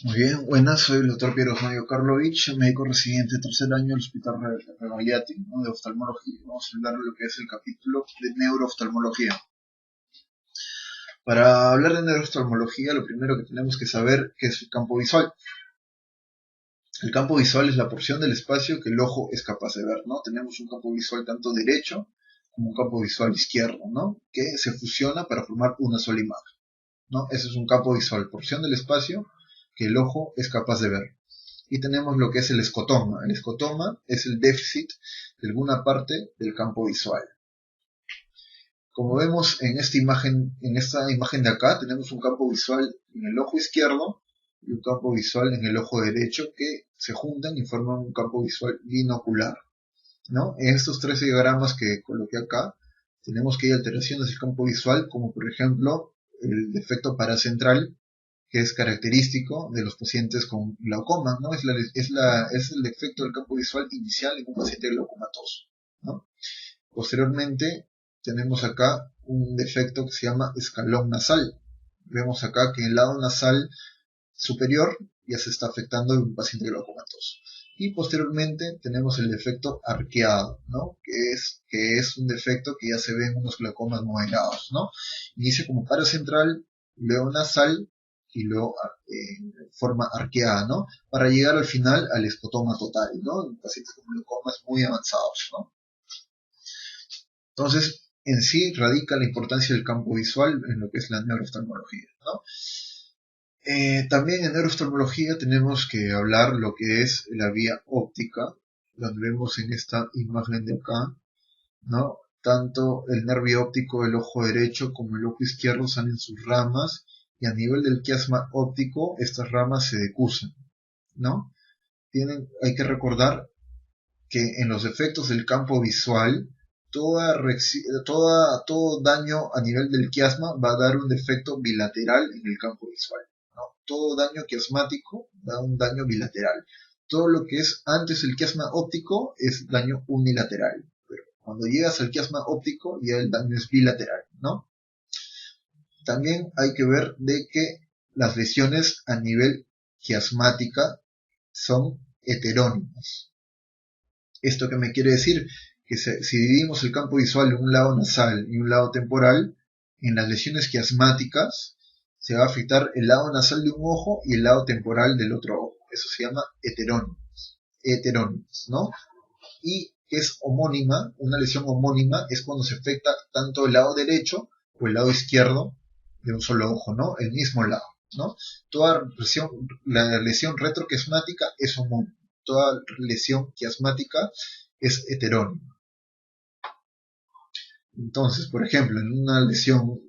Muy bien, buenas, soy el doctor Piero Mario Karlovich, médico residente de tercer año del Hospital Regagliati, ¿no? De oftalmología. Vamos a hablar de lo que es el capítulo de neurooftalmología. Para hablar de neurooftalmología, lo primero que tenemos que saber es el campo visual. El campo visual es la porción del espacio que el ojo es capaz de ver, ¿no? Tenemos un campo visual tanto derecho como un campo visual izquierdo, ¿no? Que se fusiona para formar una sola imagen, ¿no? Ese es un campo visual, porción del espacio que el ojo es capaz de ver. Y tenemos lo que es el escotoma. El escotoma es el déficit de alguna parte del campo visual. Como vemos en esta imagen de acá, tenemos un campo visual en el ojo izquierdo y un campo visual en el ojo derecho que se juntan y forman un campo visual binocular, ¿no? En estos tres diagramas que coloqué acá, tenemos que hay alteraciones del campo visual, como por ejemplo el defecto paracentral, que es característico de los pacientes con glaucoma, ¿no? Es el defecto del campo visual inicial en un paciente glaucomatoso, ¿no? Posteriormente tenemos acá un defecto que se llama escalón nasal. Vemos acá que el lado nasal superior ya se está afectando en un paciente glaucomatoso. Y posteriormente tenemos el defecto arqueado, ¿no? Que es un defecto que ya se ve en unos glaucomas moderados, ¿no? Inicia como paracentral, luego nasal y luego forma arqueada, ¿no? Para llegar al final al escotoma total, ¿no? En pacientes con glaucomas muy avanzados, ¿no? Entonces, en sí radica la importancia del campo visual en lo que es la neurooftalmología, ¿no? También en neurooftalmología tenemos que hablar lo que es la vía óptica, donde vemos en esta imagen de acá, ¿no? Tanto el nervio óptico del ojo derecho como el ojo izquierdo salen sus ramas y a nivel del quiasma óptico estas ramas se decusan, ¿no? Hay que recordar que en los efectos del campo visual, todo daño a nivel del quiasma va a dar un defecto bilateral en el campo visual, ¿no? Todo daño quiasmático da un daño bilateral. Todo lo que es antes del quiasma óptico es daño unilateral. Pero cuando llegas al quiasma óptico ya el daño es bilateral, ¿no? También hay que ver de que las lesiones a nivel quiasmática son heterónimas. ¿Esto qué me quiere decir? Que si dividimos el campo visual en un lado nasal y un lado temporal, en las lesiones quiasmáticas se va a afectar el lado nasal de un ojo y el lado temporal del otro ojo. Eso se llama heterónimos, ¿no? Y es homónima, una lesión homónima es cuando se afecta tanto el lado derecho o el lado izquierdo de un solo ojo, ¿no? El mismo lado, ¿no? La lesión retroquiasmática es homónima. Toda lesión quiasmática es heterónima. Entonces, por ejemplo, en una lesión,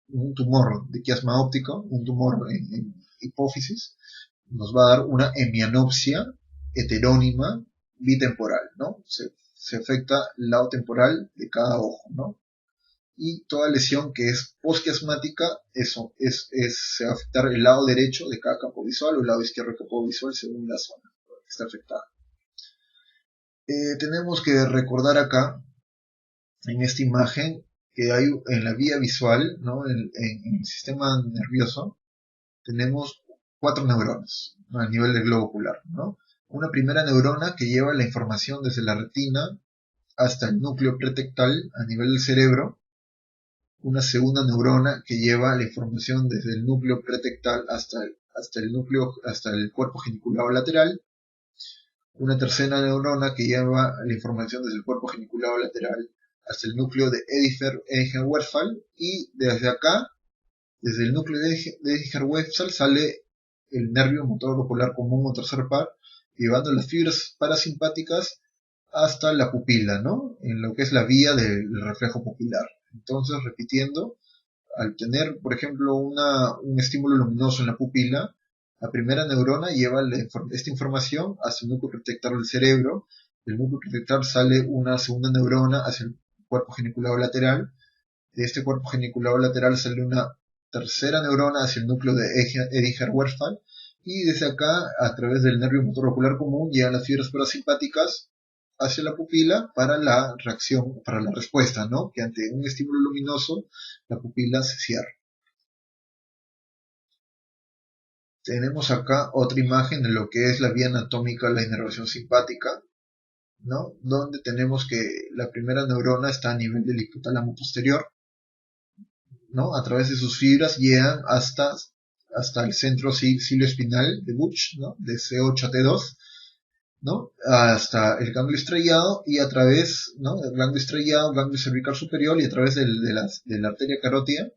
un tumor de quiasma óptico, un tumor en hipófisis, nos va a dar una hemianopsia heterónima bitemporal, ¿no? Se afecta el lado temporal de cada ojo, ¿no? Y toda lesión que es posquiasmática, se va a afectar el lado derecho de cada campo visual o el lado izquierdo del campo visual según la zona que está afectada. Tenemos que recordar acá, en esta imagen, que hay en la vía visual, ¿no? En el sistema nervioso, tenemos 4 neuronas, ¿no? A nivel del globo ocular, ¿no? Una primera neurona que lleva la información desde la retina hasta el núcleo pretectal a nivel del cerebro, una segunda neurona que lleva la información desde el núcleo pretectal hasta el cuerpo geniculado lateral, una tercera neurona que lleva la información desde el cuerpo geniculado lateral hasta el núcleo de Edinger-Westphal, y desde acá, desde el núcleo de Edinger-Westphal, sale el nervio motor ocular común o tercer par, llevando las fibras parasimpáticas hasta la pupila, ¿no? En lo que es la vía del reflejo pupilar. Entonces, repitiendo, al tener, por ejemplo, un estímulo luminoso en la pupila, la primera neurona lleva esta información hacia el núcleo pretectal del cerebro. Del núcleo pretectal sale una segunda neurona hacia el cuerpo geniculado lateral. De este cuerpo geniculado lateral sale una tercera neurona hacia el núcleo de Edinger-Westphal. Y desde acá, a través del nervio motor ocular común, llegan las fibras parasimpáticas hacia la pupila para la reacción, para la respuesta, ¿no? Que ante un estímulo luminoso la pupila se cierra. Tenemos acá otra imagen de lo que es la vía anatómica de la inervación simpática, ¿no? Donde tenemos que la primera neurona está a nivel del hipotálamo posterior, ¿no? A través de sus fibras llegan hasta el centro cilioespinal de Buch, ¿no? De C8 a T2, ¿no? Hasta el ganglio estrellado y a través, ¿no? El ganglio estrellado, ganglio cervical superior y a través de la arteria carótida,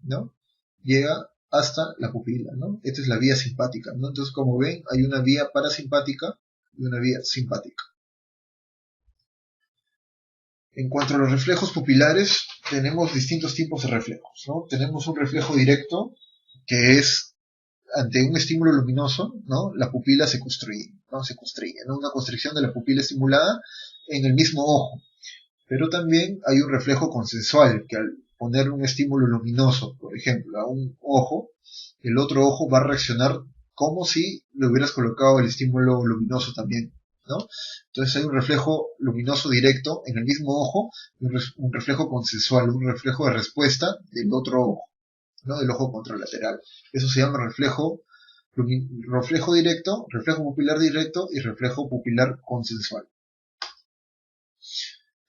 ¿no? Llega hasta la pupila, ¿no? Esta es la vía simpática, ¿no? Entonces, como ven, hay una vía parasimpática y una vía simpática. En cuanto a los reflejos pupilares, tenemos distintos tipos de reflejos, ¿no? Tenemos un reflejo directo, que es ante un estímulo luminoso, ¿no? La pupila se construye, ¿no? Se construye, ¿no? Una constricción de la pupila estimulada en el mismo ojo. Pero también hay un reflejo consensual, que al poner un estímulo luminoso, por ejemplo, a un ojo, el otro ojo va a reaccionar como si le hubieras colocado el estímulo luminoso también, ¿no? Entonces hay un reflejo luminoso directo en el mismo ojo y un reflejo consensual, un reflejo de respuesta del otro ojo, ¿no? Del ojo contralateral. Eso se llama reflejo directo, reflejo pupilar directo y reflejo pupilar consensual.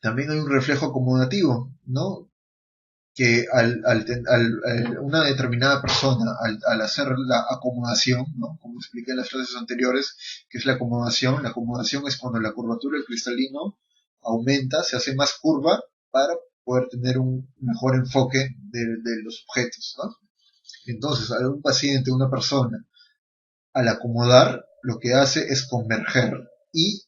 También hay un reflejo acomodativo, ¿no? Que una determinada persona, al hacer la acomodación, ¿no? Como expliqué en las clases anteriores, que es la acomodación es cuando la curvatura del cristalino aumenta, se hace más curva para poder tener un mejor enfoque de los objetos, ¿no? Entonces, a un paciente, una persona, al acomodar, lo que hace es converger y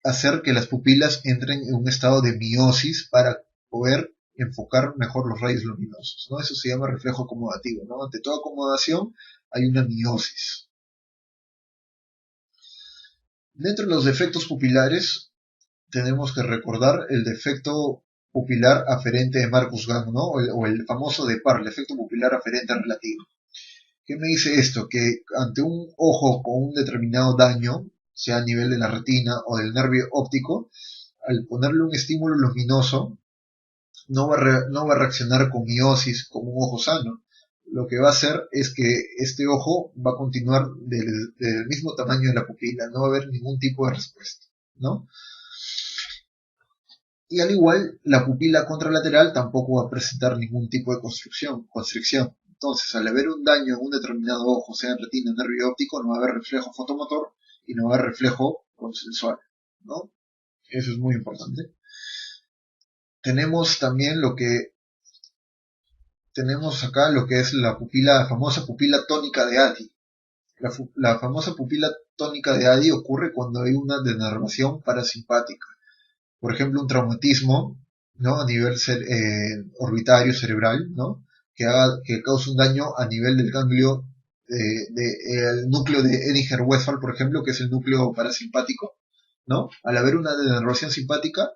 hacer que las pupilas entren en un estado de miosis para poder enfocar mejor los rayos luminosos, ¿no? Eso se llama reflejo acomodativo, ¿no? Ante toda acomodación hay una miosis. Dentro de los defectos pupilares tenemos que recordar el defecto pupilar aferente de Marcus-Gang, ¿no? O el famoso DEPAR, el efecto pupilar aferente relativo. ¿Qué me dice esto? Que ante un ojo con un determinado daño, sea a nivel de la retina o del nervio óptico, al ponerle un estímulo luminoso, no va a reaccionar con miosis como un ojo sano. Lo que va a hacer es que este ojo va a continuar del mismo tamaño de la pupila, no va a haber ningún tipo de respuesta, ¿no? Y al igual, la pupila contralateral tampoco va a presentar ningún tipo de constricción. Entonces, al haber un daño en un determinado ojo, sea en retina, nervio óptico, no va a haber reflejo fotomotor y no va a haber reflejo consensual, ¿no? Eso es muy importante. Tenemos también tenemos acá lo que es la famosa pupila tónica de Addy. La famosa pupila tónica de Addy ocurre cuando hay una denervación parasimpática. Por ejemplo, un traumatismo, ¿no? A nivel orbitario cerebral, ¿no? Que causa un daño a nivel del ganglio, el núcleo de Edinger-Westphal, por ejemplo, que es el núcleo parasimpático, ¿no? Al haber una denervación simpática,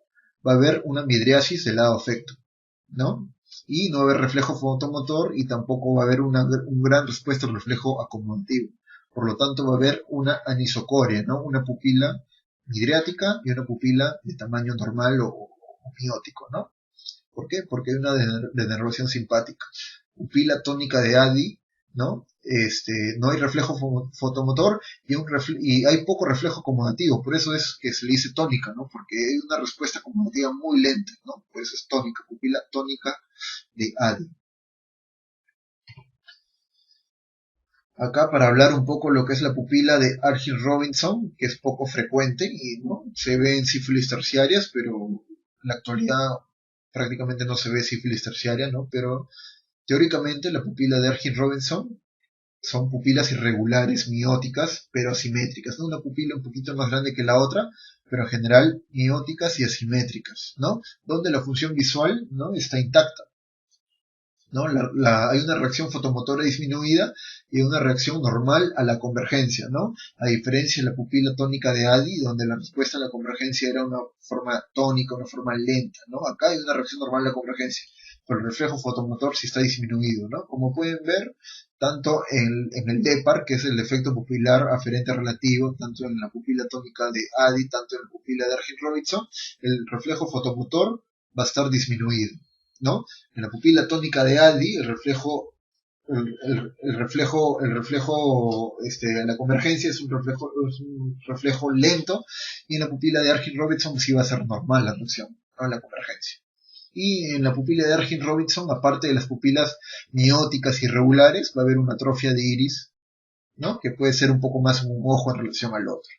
va a haber una midriasis del lado afecto, ¿no? Y no va a haber reflejo fotomotor y tampoco va a haber un gran respuesta al reflejo acomodativo. Por lo tanto, va a haber una anisocoria, ¿no? Una pupila midriática y una pupila de tamaño normal o miótico, ¿no? ¿Por qué? Porque hay una denervación simpática. Pupila tónica de Addy, ¿no? No hay reflejo fotomotor y hay poco reflejo acomodativo, por eso es que se le dice tónica, ¿no? Porque hay una respuesta acomoditiva muy lenta, ¿no? Por eso es tónica, pupila tónica de Addy. Acá para hablar un poco lo que es la pupila de Argyll-Robinson, que es poco frecuente y ¿no? Se ve en sífilis terciarias, pero en la actualidad prácticamente no se ve sífilis terciaria, ¿no? Pero teóricamente la pupila de Argyll-Robinson son pupilas irregulares, mióticas, pero asimétricas, ¿no? Una pupila un poquito más grande que la otra, pero en general mióticas y asimétricas, ¿no? Donde la función visual, ¿no? Está intacta, ¿no? Hay una reacción fotomotora disminuida y una reacción normal a la convergencia, ¿no? A diferencia de la pupila tónica de Addy, donde la respuesta a la convergencia era una forma tónica, una forma lenta, ¿no? Acá hay una reacción normal a la convergencia, pero el reflejo fotomotor sí está disminuido, ¿no? Como pueden ver, tanto en el DEPAR, que es el efecto pupilar aferente relativo, tanto en la pupila tónica de Addy, tanto en la pupila de Argyll-Robinson, el reflejo fotomotor va a estar disminuido, ¿no? En la pupila tónica de Addy, el reflejo la convergencia es un reflejo lento, y en la pupila de Argyll-Robertson sí va a ser normal la reacción, ¿no? La convergencia. Y en la pupila de Argyll-Robertson, aparte de las pupilas mióticas irregulares, va a haber una atrofia de iris, ¿no? Que puede ser un poco más un ojo en relación al otro.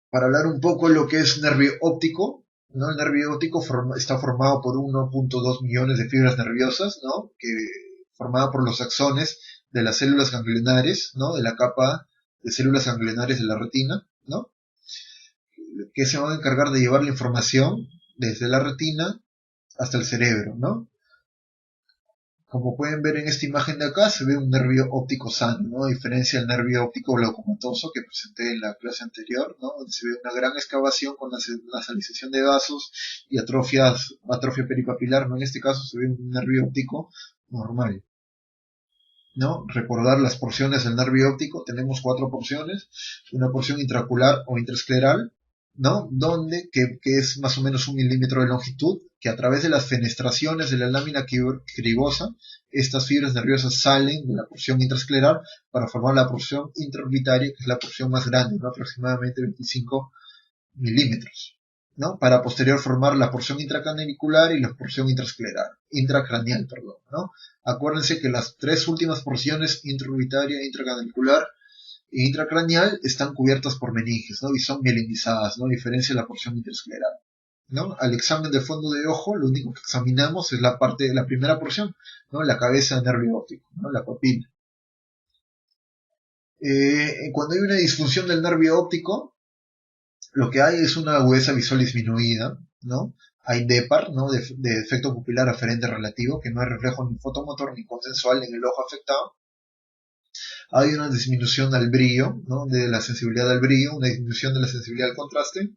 Para hablar un poco de lo que es nervio óptico, ¿no? El nervio óptico está formado por 1.2 millones de fibras nerviosas, ¿no? Formada por los axones de las células ganglionares, ¿no? De la capa de células ganglionares de la retina, ¿no? Que se van a encargar de llevar la información desde la retina hasta el cerebro, ¿no? Como pueden ver en esta imagen de acá, se ve un nervio óptico sano, ¿no? A diferencia del nervio óptico glaucomatoso que presenté en la clase anterior, ¿no? Donde se ve una gran excavación con nasalización de vasos y atrofia peripapilar, ¿no? En este caso se ve un nervio óptico normal, ¿no? Recordar las porciones del nervio óptico, tenemos 4 porciones, una porción intraocular o intraescleral, ¿no? Que es más o menos 1 milímetro de longitud, que a través de las fenestraciones de la lámina cribosa, estas fibras nerviosas salen de la porción intraescleral para formar la porción intraorbitaria, que es la porción más grande, ¿no? Aproximadamente 25 milímetros, ¿no? Para posterior formar la porción intracranicular y la porción intracraneal, perdón, ¿no? Acuérdense que las 3 últimas porciones, intraorbitaria, intracranicular e intracraneal, están cubiertas por meninges, ¿no? Y son mielinizadas, ¿no? A diferencia de la porción intraescleral, ¿no? Al examen de fondo de ojo, lo único que examinamos es la parte de la primera porción, ¿no? La cabeza del nervio óptico, ¿no? La papila. Cuando hay una disfunción del nervio óptico, lo que hay es una agudeza visual disminuida, ¿no? Hay DEPAR, ¿no? De efecto pupilar aferente relativo, que no hay reflejo ni fotomotor ni consensual en el ojo afectado. Hay una disminución del brillo, ¿no? De la sensibilidad al brillo, una disminución de la sensibilidad al contraste.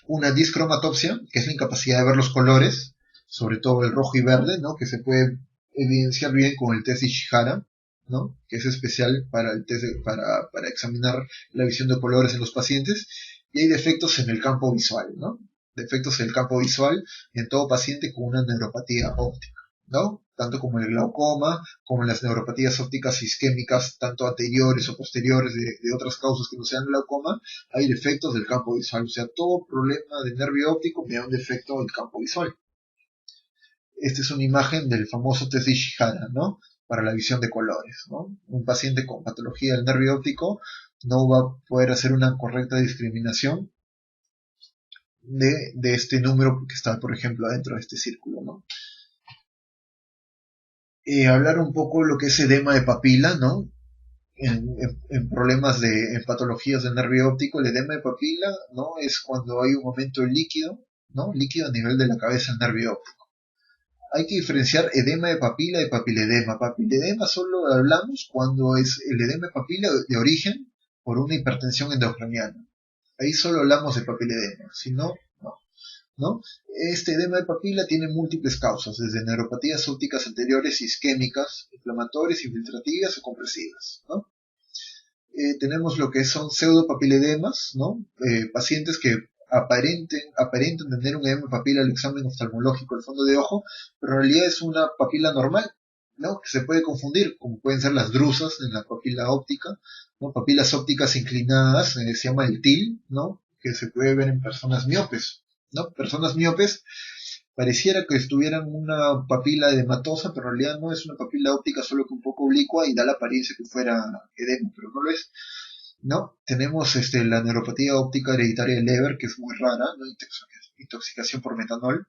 Una discromatopsia, que es la incapacidad de ver los colores, sobre todo el rojo y verde, ¿no? Que se puede evidenciar bien con el test de Ishihara, ¿no? Que es especial para el test para examinar la visión de colores en los pacientes. Y hay defectos en el campo visual, ¿no? Defectos en el campo visual en todo paciente con una neuropatía óptica, ¿no? Tanto como el glaucoma, como en las neuropatías ópticas isquémicas, tanto anteriores o posteriores de otras causas que no sean glaucoma, hay defectos del campo visual. O sea, todo problema de nervio óptico me da un defecto del campo visual. Esta es una imagen del famoso test de Ishihara, ¿no? Para la visión de colores, ¿no? Un paciente con patología del nervio óptico no va a poder hacer una correcta discriminación de este número que está, por ejemplo, adentro de este círculo, ¿no? Hablar un poco de lo que es edema de papila, ¿no? En problemas en patologías del nervio óptico, el edema de papila, ¿no? Es cuando hay un aumento de líquido, ¿no? Líquido a nivel de la cabeza del nervio óptico. Hay que diferenciar edema de papila de papiledema. Papiledema solo hablamos cuando es el edema de papila de origen por una hipertensión endocraniana. Ahí solo hablamos de papiledema, si no, no. ¿No? Este edema de papila tiene múltiples causas, desde neuropatías ópticas anteriores isquémicas, inflamatorias, infiltrativas o compresivas, ¿no? Tenemos lo que son pseudopapiledemas, ¿no? Pacientes que aparenten tener un edema de papila al examen oftalmológico del fondo de ojo, pero en realidad es una papila normal, ¿no? Que se puede confundir, como pueden ser las drusas en la papila óptica, ¿no? Papilas ópticas inclinadas, se llama el TIL, ¿no? Que se puede ver en personas miopes, ¿no? Personas miopes pareciera que tuvieran una papila edematosa, pero en realidad no es una papila óptica, solo que un poco oblicua y da la apariencia que fuera edema, pero no lo es, ¿no? Tenemos la neuropatía óptica hereditaria de Leber, que es muy rara, ¿no? Intoxicación por metanol,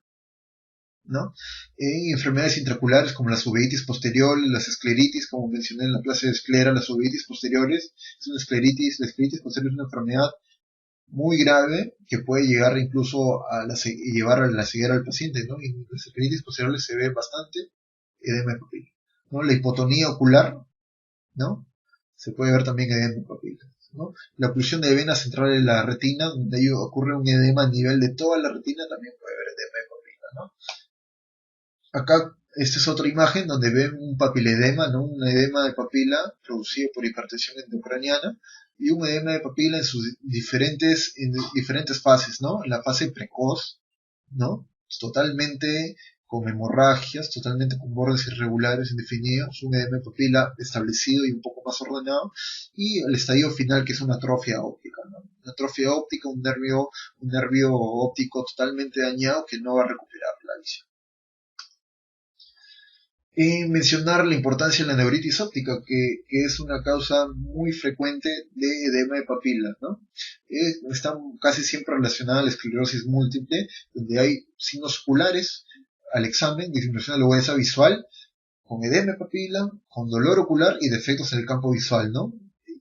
¿no? Enfermedades intraculares como las uveitis posterior, las escleritis, como mencioné en la clase de esclera, las uveitis posteriores, es una escleritis, la escleritis posterior es una enfermedad muy grave que puede llegar incluso llevar a la ceguera al paciente, ¿no? Y en las escleritis posteriores se ve bastante edema de papila, ¿no? La hipotonía ocular, ¿no? Se puede ver también edema de papila, ¿no? La oclusión de venas centrales de la retina, donde ahí ocurre un edema a nivel de toda la retina, también puede haber edema de papila, ¿no? Acá, esta es otra imagen donde ven un papiledema, ¿no? Un edema de papila producido por hipertensión endocraniana y un edema de papila en sus diferentes fases, ¿no? En la fase precoz, ¿no? Totalmente con hemorragias, totalmente con bordes irregulares, indefinidos, un edema de papila establecido y un poco más ordenado, y el estadio final, que es una atrofia óptica, ¿no? Una atrofia óptica, un nervio óptico totalmente dañado que no va a recuperar la visión. Y mencionar la importancia de la neuritis óptica, que es una causa muy frecuente de edema de papilas, ¿no? Está casi siempre relacionada a la esclerosis múltiple, donde hay signos oculares al examen, disminución de la agudeza visual, con edema de papila, con dolor ocular y defectos en el campo visual, ¿no?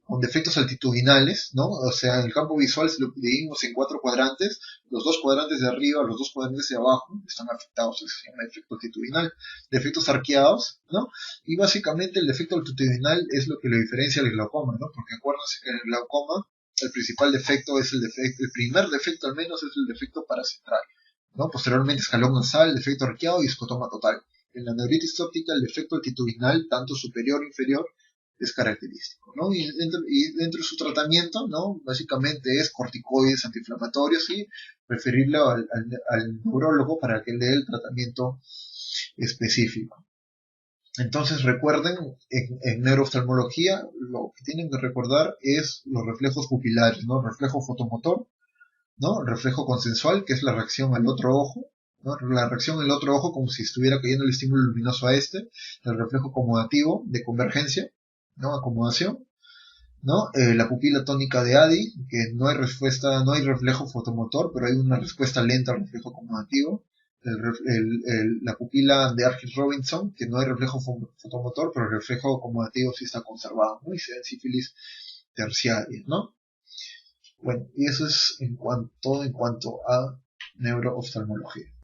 Con defectos altitudinales, ¿no? O sea, en el campo visual si lo dividimos en 4 cuadrantes, los 2 cuadrantes de arriba, los 2 cuadrantes de abajo están afectados, eso se llama defecto altitudinal. Defectos arqueados, ¿no? Y básicamente el defecto altitudinal es lo que lo diferencia del glaucoma, ¿no? Porque acuérdense que en el glaucoma el principal defecto es el primer defecto al menos es el defecto paracentral, ¿no? Posteriormente escalón nasal, defecto arqueado y escotoma total. En la neuritis óptica el defecto altitudinal, tanto superior e inferior, es característico, ¿no? Y dentro de su tratamiento, ¿no? Básicamente es corticoides antiinflamatorios y referirlo al neurólogo para que le dé el tratamiento específico. Entonces recuerden, en neurooftalmología lo que tienen que recordar es los reflejos pupilares, ¿no? El reflejo fotomotor, ¿no? El reflejo consensual, que es la reacción al otro ojo, ¿no? La reacción al otro ojo como si estuviera cayendo el estímulo luminoso a este, el reflejo acomodativo de convergencia, ¿no? Acomodación, ¿no? La pupila tónica de Addy, que no hay respuesta, no hay reflejo fotomotor, pero hay una respuesta lenta al reflejo acomodativo. La pupila de Argyll Robinson, que no hay reflejo fotomotor, pero el reflejo acomodativo sí está conservado, ¿no? Y se da en sífilis terciaria, ¿no? Bueno, y eso es todo en cuanto a neurooftalmología.